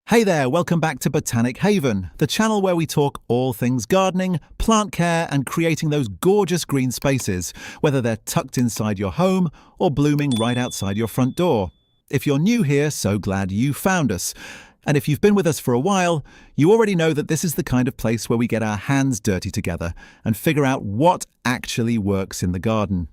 Hey there, welcome back to Botanic Haven, the channel where we talk all things gardening, plant care, and creating those gorgeous green spaces, whether they're tucked inside your home or blooming right outside your front door. If you're new here, so glad you found us. And if you've been with us for a while, you already know that this is the kind of place where we get our hands dirty together and figure out what actually works in the garden.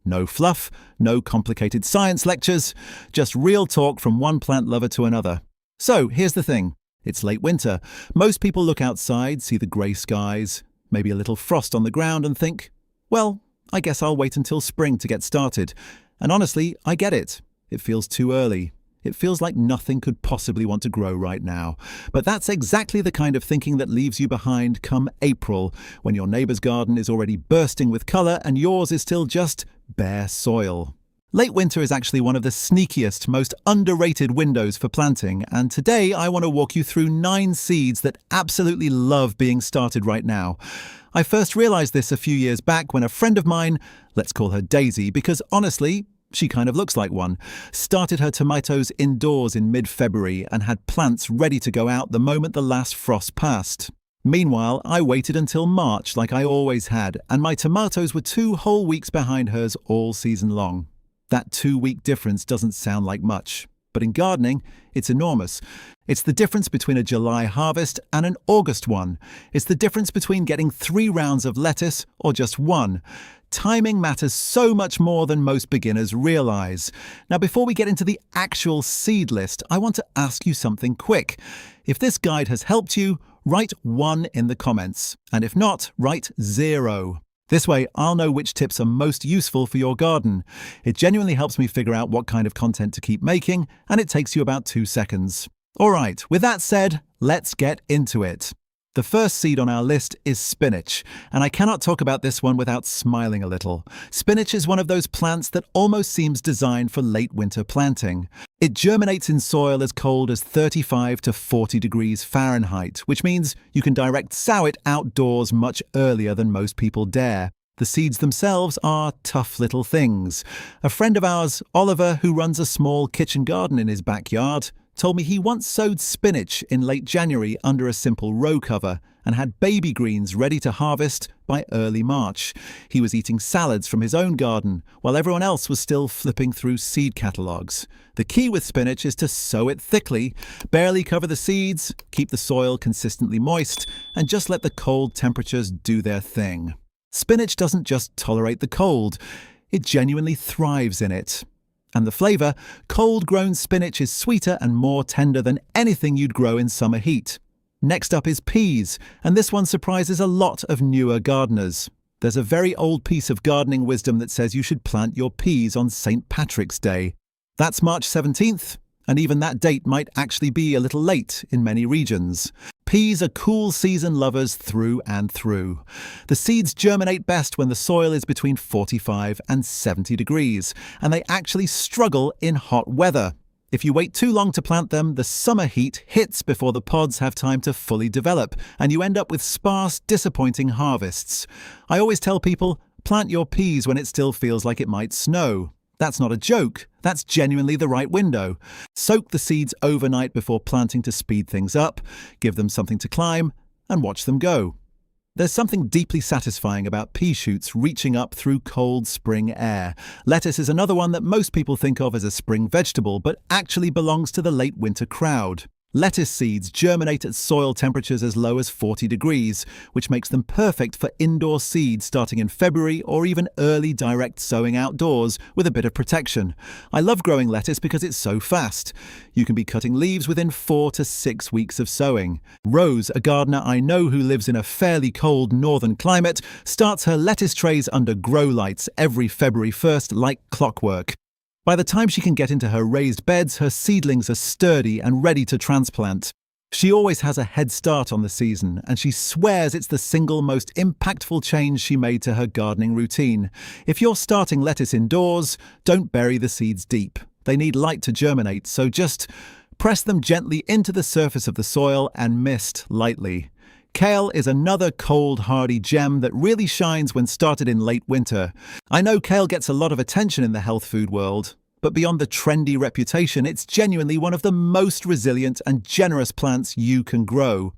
No fluff, no complicated science lectures, just real talk from one plant lover to another. So, here's the thing. It's late winter. Most people look outside, see the grey skies, maybe a little frost on the ground and think, well, I guess I'll wait until spring to get started. And honestly, I get it. It feels too early. It feels like nothing could possibly want to grow right now. But that's exactly the kind of thinking that leaves you behind come April, when your neighbour's garden is already bursting with colour and yours is still just bare soil. Late winter is actually one of the sneakiest, most underrated windows for planting, and today I want to walk you through 9 seeds that absolutely love being started right now. I first realised this a few years back when a friend of mine, let's call her Daisy because honestly, she kind of looks like one, started her tomatoes indoors in mid-February and had plants ready to go out the moment the last frost passed. Meanwhile, I waited until March like I always had, and my tomatoes were 2 whole weeks behind hers all season long. That 2-week difference doesn't sound like much, but in gardening, it's enormous. It's the difference between a July harvest and an August one. It's the difference between getting 3 rounds of lettuce or just 1. Timing matters so much more than most beginners realize. Now, before we get into the actual seed list, I want to ask you something quick. If this guide has helped you, write 1 in the comments, and if not, write 0. This way, I'll know which tips are most useful for your garden. It genuinely helps me figure out what kind of content to keep making, and it takes you about 2 seconds. Alright, with that said, let's get into it. The first seed on our list is spinach, and I cannot talk about this one without smiling a little. Spinach is one of those plants that almost seems designed for late winter planting. It germinates in soil as cold as 35 to 40 degrees Fahrenheit, which means you can direct sow it outdoors much earlier than most people dare. The seeds themselves are tough little things. A friend of ours, Oliver, who runs a small kitchen garden in his backyard, told me he once sowed spinach in late January under a simple row cover and had baby greens ready to harvest by early March. He was eating salads from his own garden, while everyone else was still flipping through seed catalogues. The key with spinach is to sow it thickly, barely cover the seeds, keep the soil consistently moist, and just let the cold temperatures do their thing. Spinach doesn't just tolerate the cold, it genuinely thrives in it. And the flavour, cold-grown spinach is sweeter and more tender than anything you'd grow in summer heat. Next up is peas, and this one surprises a lot of newer gardeners. There's a very old piece of gardening wisdom that says you should plant your peas on St. Patrick's Day. That's March 17th, and even that date might actually be a little late in many regions. Peas are cool season lovers through and through. The seeds germinate best when the soil is between 45 and 70 degrees, and they actually struggle in hot weather. If you wait too long to plant them, the summer heat hits before the pods have time to fully develop, and you end up with sparse, disappointing harvests. I always tell people, plant your peas when it still feels like it might snow. That's not a joke, that's genuinely the right window. Soak the seeds overnight before planting to speed things up, give them something to climb, and watch them go. There's something deeply satisfying about pea shoots reaching up through cold spring air. Lettuce is another one that most people think of as a spring vegetable, but actually belongs to the late winter crowd. Lettuce seeds germinate at soil temperatures as low as 40 degrees, which makes them perfect for indoor seeds starting in February or even early direct sowing outdoors with a bit of protection. I love growing lettuce because it's so fast. You can be cutting leaves within 4 to 6 weeks of sowing. Rose, a gardener I know who lives in a fairly cold northern climate, starts her lettuce trays under grow lights every February 1st like clockwork. By the time she can get into her raised beds, her seedlings are sturdy and ready to transplant. She always has a head start on the season, and she swears it's the single most impactful change she made to her gardening routine. If you're starting lettuce indoors, don't bury the seeds deep. They need light to germinate, so just press them gently into the surface of the soil and mist lightly. Kale is another cold, hardy gem that really shines when started in late winter. I know kale gets a lot of attention in the health food world, But beyond the trendy reputation, it's genuinely one of the most resilient and generous plants you can grow.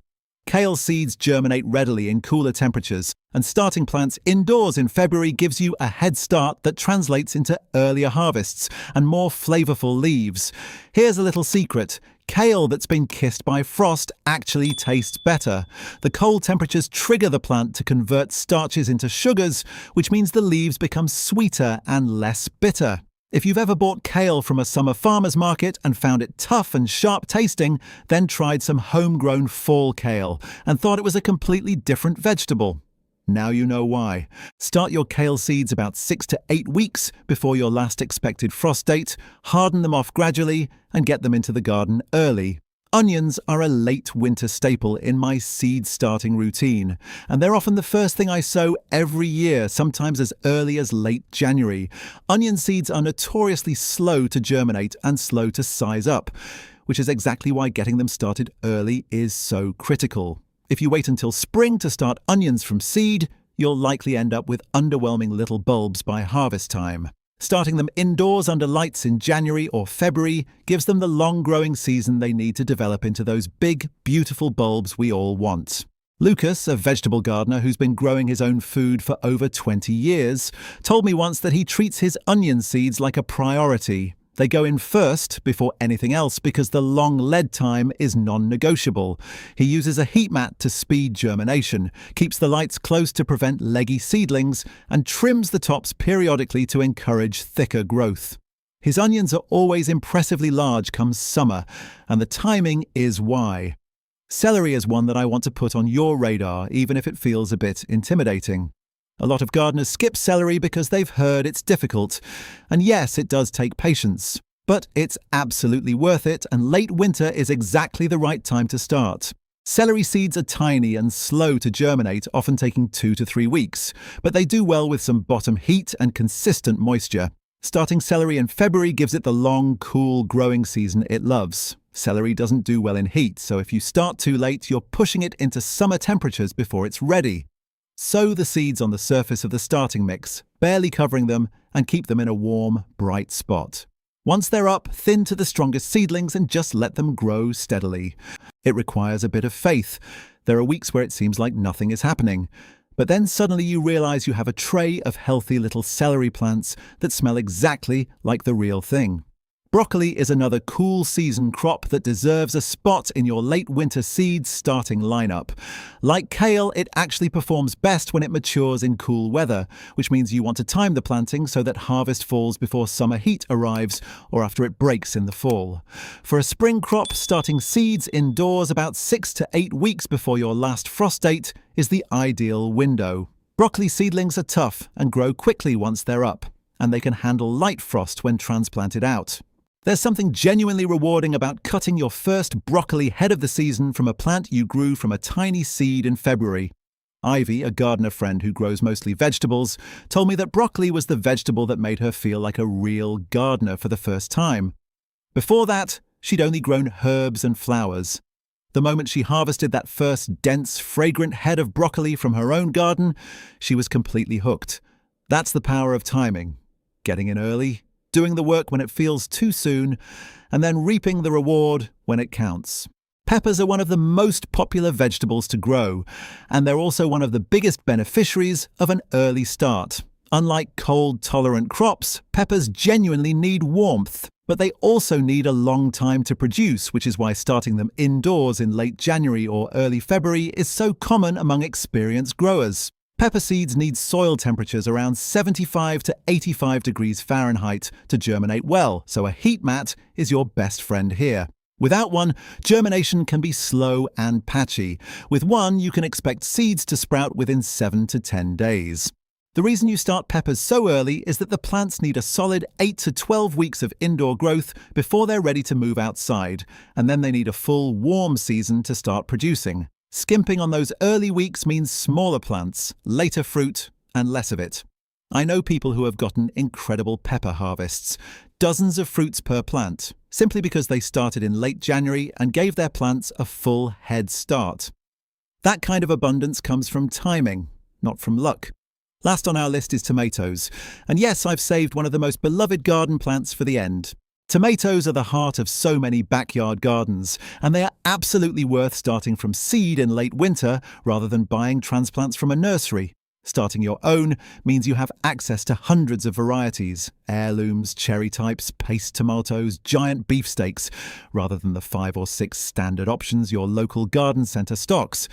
Kale seeds germinate readily in cooler temperatures, and starting plants indoors in February gives you a head start that translates into earlier harvests and more flavorful leaves. Here's a little secret. Kale that's been kissed by frost actually tastes better. The cold temperatures trigger the plant to convert starches into sugars, which means the leaves become sweeter and less bitter. If you've ever bought kale from a summer farmer's market and found it tough and sharp tasting, then tried some homegrown fall kale and thought it was a completely different vegetable, now you know why. Start your kale seeds about 6 to 8 weeks before your last expected frost date, harden them off gradually, and get them into the garden early. Onions are a late winter staple in my seed starting routine, and they're often the first thing I sow every year, sometimes as early as late January. Onion seeds are notoriously slow to germinate and slow to size up, which is exactly why getting them started early is so critical. If you wait until spring to start onions from seed, you'll likely end up with underwhelming little bulbs by harvest time. Starting them indoors under lights in January or February gives them the long growing season they need to develop into those big, beautiful bulbs we all want. Lucas, a vegetable gardener who's been growing his own food for over 20 years, told me once that he treats his onion seeds like a priority. They go in first before anything else because the long lead time is non-negotiable. He uses a heat mat to speed germination, keeps the lights close to prevent leggy seedlings, and trims the tops periodically to encourage thicker growth. His onions are always impressively large come summer, and the timing is why. Celery is one that I want to put on your radar, even if it feels a bit intimidating. A lot of gardeners skip celery because they've heard it's difficult. And yes, it does take patience. But it's absolutely worth it, and late winter is exactly the right time to start. Celery seeds are tiny and slow to germinate, often taking 2 to 3 weeks, but they do well with some bottom heat and consistent moisture. Starting celery in February gives it the long, cool growing season it loves. Celery doesn't do well in heat, so if you start too late, you're pushing it into summer temperatures before it's ready. Sow the seeds on the surface of the starting mix, barely covering them, and keep them in a warm, bright spot. Once they're up, thin to the strongest seedlings and just let them grow steadily. It requires a bit of faith. There are weeks where it seems like nothing is happening. But then suddenly you realize you have a tray of healthy little celery plants that smell exactly like the real thing. Broccoli is another cool season crop that deserves a spot in your late winter seeds starting lineup. Like kale, it actually performs best when it matures in cool weather, which means you want to time the planting so that harvest falls before summer heat arrives or after it breaks in the fall. For a spring crop, starting seeds indoors about 6 to 8 weeks before your last frost date is the ideal window. Broccoli seedlings are tough and grow quickly once they're up, and they can handle light frost when transplanted out. There's something genuinely rewarding about cutting your first broccoli head of the season from a plant you grew from a tiny seed in February. Ivy, a gardener friend who grows mostly vegetables, told me that broccoli was the vegetable that made her feel like a real gardener for the first time. Before that, she'd only grown herbs and flowers. The moment she harvested that first dense, fragrant head of broccoli from her own garden, she was completely hooked. That's the power of timing. Getting in early, doing the work when it feels too soon, and then reaping the reward when it counts. Peppers are one of the most popular vegetables to grow, and they're also one of the biggest beneficiaries of an early start. Unlike cold-tolerant crops, peppers genuinely need warmth, but they also need a long time to produce, which is why starting them indoors in late January or early February is so common among experienced growers. Pepper seeds need soil temperatures around 75 to 85 degrees Fahrenheit to germinate well, so a heat mat is your best friend here. Without one, germination can be slow and patchy. With one, you can expect seeds to sprout within 7 to 10 days. The reason you start peppers so early is that the plants need a solid 8 to 12 weeks of indoor growth before they're ready to move outside, and then they need a full warm season to start producing. Skimping on those early weeks means smaller plants, later fruit, and less of it. I know people who have gotten incredible pepper harvests, dozens of fruits per plant, simply because they started in late January and gave their plants a full head start. That kind of abundance comes from timing, not from luck. Last on our list is tomatoes. And yes, I've saved one of the most beloved garden plants for the end. Tomatoes are the heart of so many backyard gardens, and they are absolutely worth starting from seed in late winter rather than buying transplants from a nursery. Starting your own means you have access to hundreds of varieties, heirlooms, cherry types, paste tomatoes, giant beefsteaks, rather than the 5 or 6 standard options your local garden centre stocks.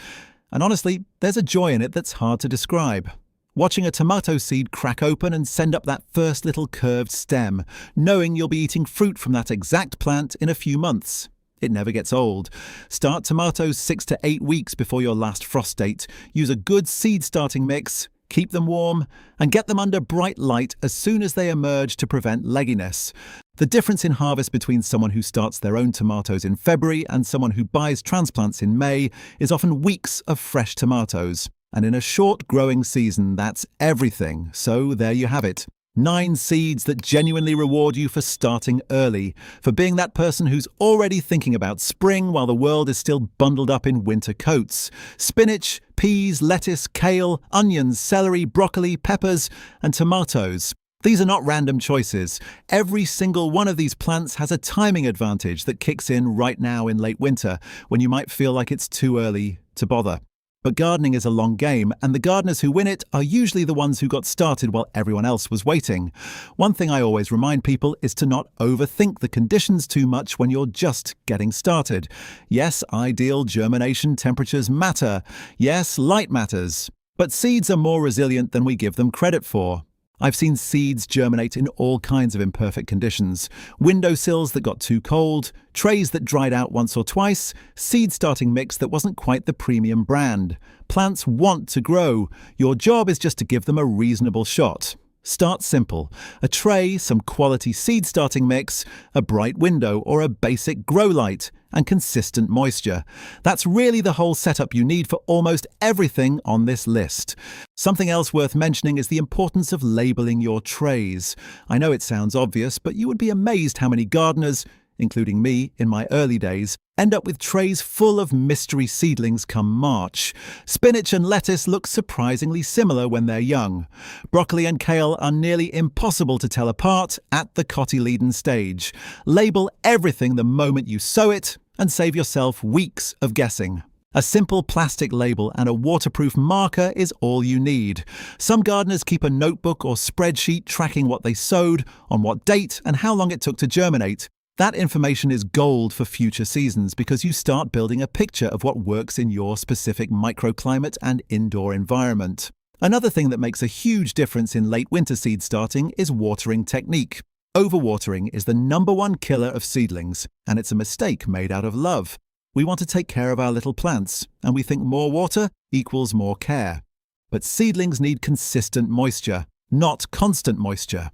And honestly, there's a joy in it that's hard to describe. Watching a tomato seed crack open and send up that first little curved stem, knowing you'll be eating fruit from that exact plant in a few months. It never gets old. Start tomatoes 6 to 8 weeks before your last frost date. Use a good seed starting mix, keep them warm, and get them under bright light as soon as they emerge to prevent legginess. The difference in harvest between someone who starts their own tomatoes in February and someone who buys transplants in May is often weeks of fresh tomatoes. And in a short growing season, that's everything. So there you have it. 9 seeds that genuinely reward you for starting early, for being that person who's already thinking about spring while the world is still bundled up in winter coats. Spinach, peas, lettuce, kale, onions, celery, broccoli, peppers, and tomatoes. These are not random choices. Every single one of these plants has a timing advantage that kicks in right now in late winter, when you might feel like it's too early to bother. But gardening is a long game, and the gardeners who win it are usually the ones who got started while everyone else was waiting. One thing I always remind people is to not overthink the conditions too much when you're just getting started. Yes, ideal germination temperatures matter. Yes, light matters. But seeds are more resilient than we give them credit for. I've seen seeds germinate in all kinds of imperfect conditions. Windowsills that got too cold, trays that dried out once or twice, seed starting mix that wasn't quite the premium brand. Plants want to grow. Your job is just to give them a reasonable shot. Start simple. A tray, some quality seed starting mix, a bright window or a basic grow light, and consistent moisture. That's really the whole setup you need for almost everything on this list. Something else worth mentioning is the importance of labeling your trays. I know it sounds obvious, but you would be amazed how many gardeners, including me in my early days, end up with trays full of mystery seedlings come March. Spinach and lettuce look surprisingly similar when they're young. Broccoli and kale are nearly impossible to tell apart at the cotyledon stage. Label everything the moment you sow it and save yourself weeks of guessing. A simple plastic label and a waterproof marker is all you need. Some gardeners keep a notebook or spreadsheet tracking what they sowed, on what date, and how long it took to germinate. That information is gold for future seasons because you start building a picture of what works in your specific microclimate and indoor environment. Another thing that makes a huge difference in late winter seed starting is watering technique. Overwatering is the #1 killer of seedlings, and it's a mistake made out of love. We want to take care of our little plants, and we think more water equals more care. But seedlings need consistent moisture, not constant moisture.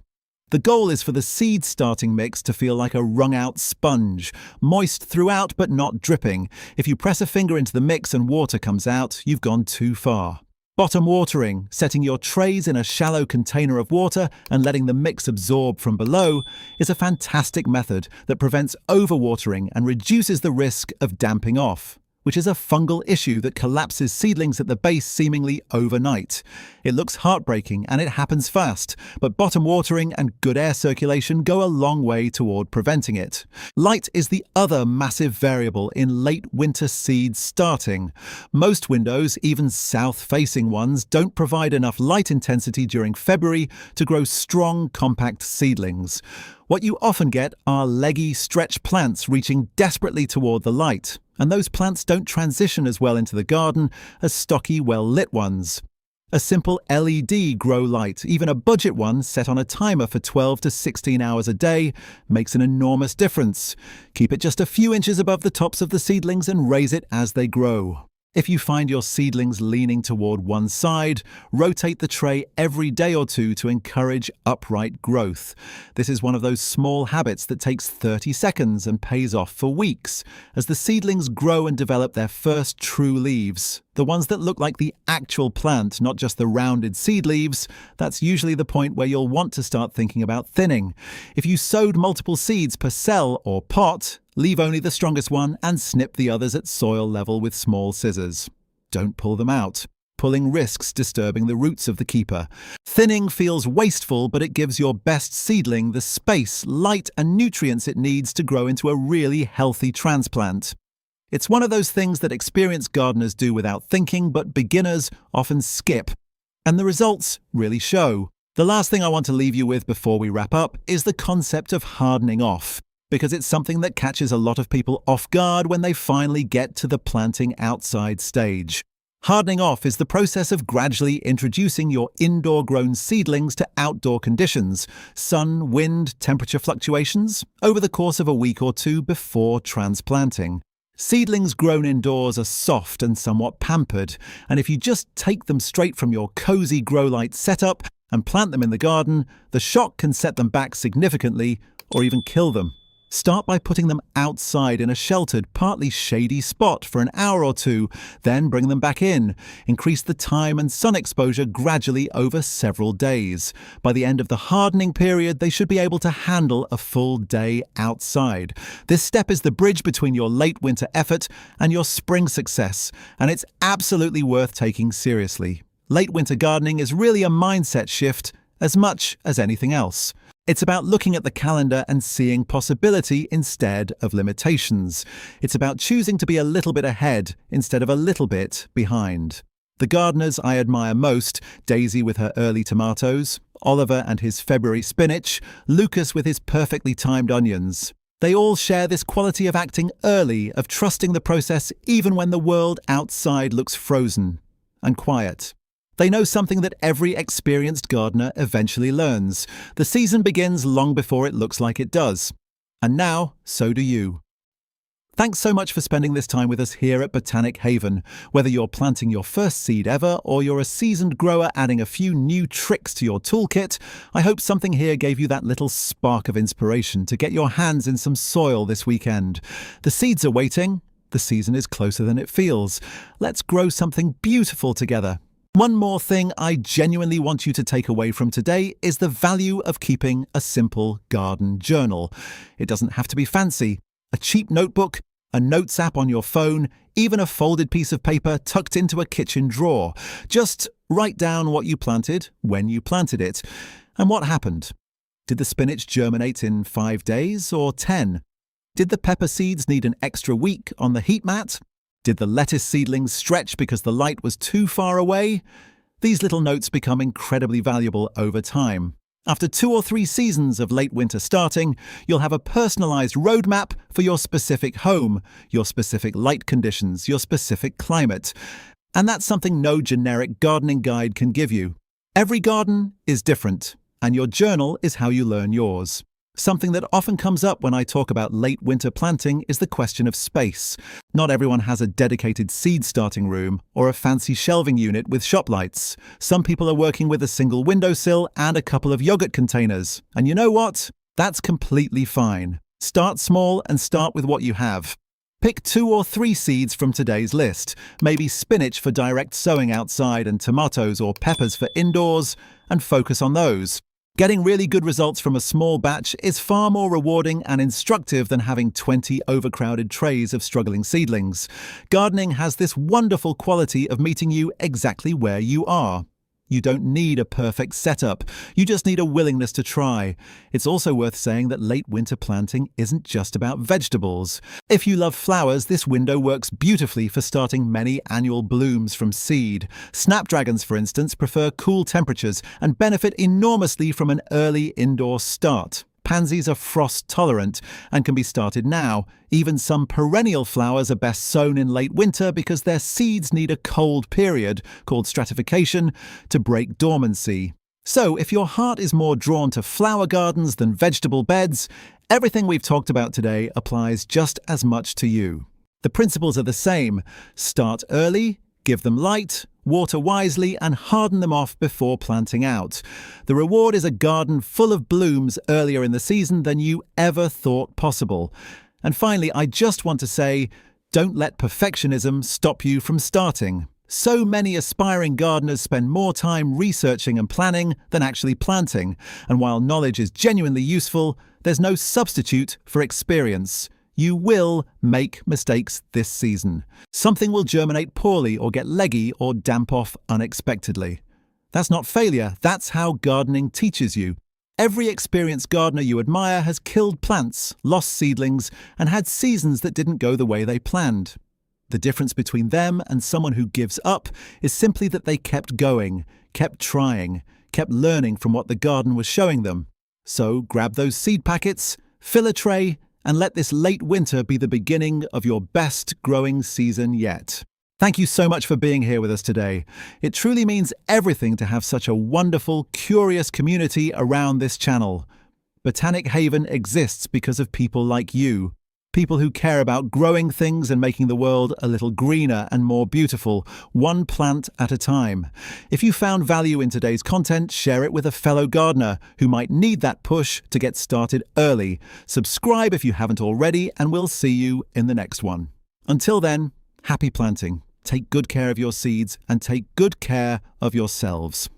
The goal is for the seed starting mix to feel like a wrung-out sponge, moist throughout but not dripping. If you press a finger into the mix and water comes out, you've gone too far. Bottom watering, setting your trays in a shallow container of water and letting the mix absorb from below, is a fantastic method that prevents overwatering and reduces the risk of damping off, which is a fungal issue that collapses seedlings at the base seemingly overnight. It looks heartbreaking and it happens fast, but bottom watering and good air circulation go a long way toward preventing it. Light is the other massive variable in late winter seed starting. Most windows, even south-facing ones, don't provide enough light intensity during February to grow strong, compact seedlings. What you often get are leggy, stretch plants reaching desperately toward the light, and those plants don't transition as well into the garden as stocky, well-lit ones. A simple LED grow light, even a budget one set on a timer for 12 to 16 hours a day, makes an enormous difference. Keep it just a few inches above the tops of the seedlings and raise it as they grow. If you find your seedlings leaning toward one side, rotate the tray every day or two to encourage upright growth. This is one of those small habits that takes 30 seconds and pays off for weeks, as the seedlings grow and develop their first true leaves. The ones that look like the actual plant, not just the rounded seed leaves. That's usually the point where you'll want to start thinking about thinning. If you sowed multiple seeds per cell or pot, leave only the strongest one and snip the others at soil level with small scissors. Don't pull them out. pulling risks disturbing the roots of the keeper. Thinning feels wasteful, but it gives your best seedling the space, light, and nutrients it needs to grow into a really healthy transplant. It's one of those things that experienced gardeners do without thinking, but beginners often skip. And the results really show. The last thing I want to leave you with before we wrap up is the concept of hardening off, because it's something that catches a lot of people off guard when they finally get to the planting outside stage. Hardening off is the process of gradually introducing your indoor-grown seedlings to outdoor conditions, sun, wind, temperature fluctuations, over the course of a week or two before transplanting. Seedlings grown indoors are soft and somewhat pampered, and if you just take them straight from your cozy grow light setup and plant them in the garden, the shock can set them back significantly or even kill them. Start by putting them outside in a sheltered, partly shady spot for an hour or two, then bring them back in. Increase the time and sun exposure gradually over several days. By the end of the hardening period, they should be able to handle a full day outside. This step is the bridge between your late winter effort and your spring success, and it's absolutely worth taking seriously. Late winter gardening is really a mindset shift as much as anything else. It's about looking at the calendar and seeing possibility instead of limitations. It's about choosing to be a little bit ahead instead of a little bit behind. The gardeners I admire most, Daisy with her early tomatoes, Oliver and his February spinach, Lucas with his perfectly timed onions. They all share this quality of acting early, of trusting the process even when the world outside looks frozen and quiet. They know something that every experienced gardener eventually learns. The season begins long before it looks like it does. And now, so do you. Thanks so much for spending this time with us here at Botanic Haven. Whether you're planting your first seed ever or you're a seasoned grower adding a few new tricks to your toolkit, I hope something here gave you that little spark of inspiration to get your hands in some soil this weekend. The seeds are waiting. The season is closer than it feels. Let's grow something beautiful together. One more thing I genuinely want you to take away from today is the value of keeping a simple garden journal. It doesn't have to be fancy. A cheap notebook, a notes app on your phone, even a folded piece of paper tucked into a kitchen drawer. Just write down what you planted, when you planted it, and what happened. Did the spinach germinate in 5 days or 10? Did the pepper seeds need an extra week on the heat mat? Did the lettuce seedlings stretch because the light was too far away? These little notes become incredibly valuable over time. After 2 or 3 seasons of late winter starting, you'll have a personalized roadmap for your specific home, your specific light conditions, your specific climate. And that's something no generic gardening guide can give you. Every garden is different, and your journal is how you learn yours. Something that often comes up when I talk about late winter planting is the question of space. Not everyone has a dedicated seed starting room or a fancy shelving unit with shop lights. Some people are working with a single windowsill and a couple of yogurt containers. And you know what? That's completely fine. Start small and start with what you have. Pick 2 or 3 seeds from today's list. Maybe spinach for direct sowing outside and tomatoes or peppers for indoors, and focus on those. Getting really good results from a small batch is far more rewarding and instructive than having 20 overcrowded trays of struggling seedlings. Gardening has this wonderful quality of meeting you exactly where you are. You don't need a perfect setup. You just need a willingness to try. It's also worth saying that late winter planting isn't just about vegetables. If you love flowers, this window works beautifully for starting many annual blooms from seed. Snapdragons, for instance, prefer cool temperatures and benefit enormously from an early indoor start. Pansies are frost-tolerant and can be started now. Even some perennial flowers are best sown in late winter because their seeds need a cold period, called stratification, to break dormancy. So, if your heart is more drawn to flower gardens than vegetable beds, everything we've talked about today applies just as much to you. The principles are the same. Start early, give them light, water wisely, and harden them off before planting out. The reward is a garden full of blooms earlier in the season than you ever thought possible. And finally, I just want to say, don't let perfectionism stop you from starting. So many aspiring gardeners spend more time researching and planning than actually planting. And while knowledge is genuinely useful, there's no substitute for experience. You will make mistakes this season. Something will germinate poorly or get leggy or damp off unexpectedly. That's not failure, that's how gardening teaches you. Every experienced gardener you admire has killed plants, lost seedlings, and had seasons that didn't go the way they planned. The difference between them and someone who gives up is simply that they kept going, kept trying, kept learning from what the garden was showing them. So grab those seed packets, fill a tray, and let this late winter be the beginning of your best growing season yet. Thank you so much for being here with us today. It truly means everything to have such a wonderful, curious community around this channel. Botanic Haven exists because of people like you. People who care about growing things and making the world a little greener and more beautiful, one plant at a time. If you found value in today's content, share it with a fellow gardener who might need that push to get started early. Subscribe if you haven't already, and we'll see you in the next one. Until then, happy planting. Take good care of your seeds and take good care of yourselves.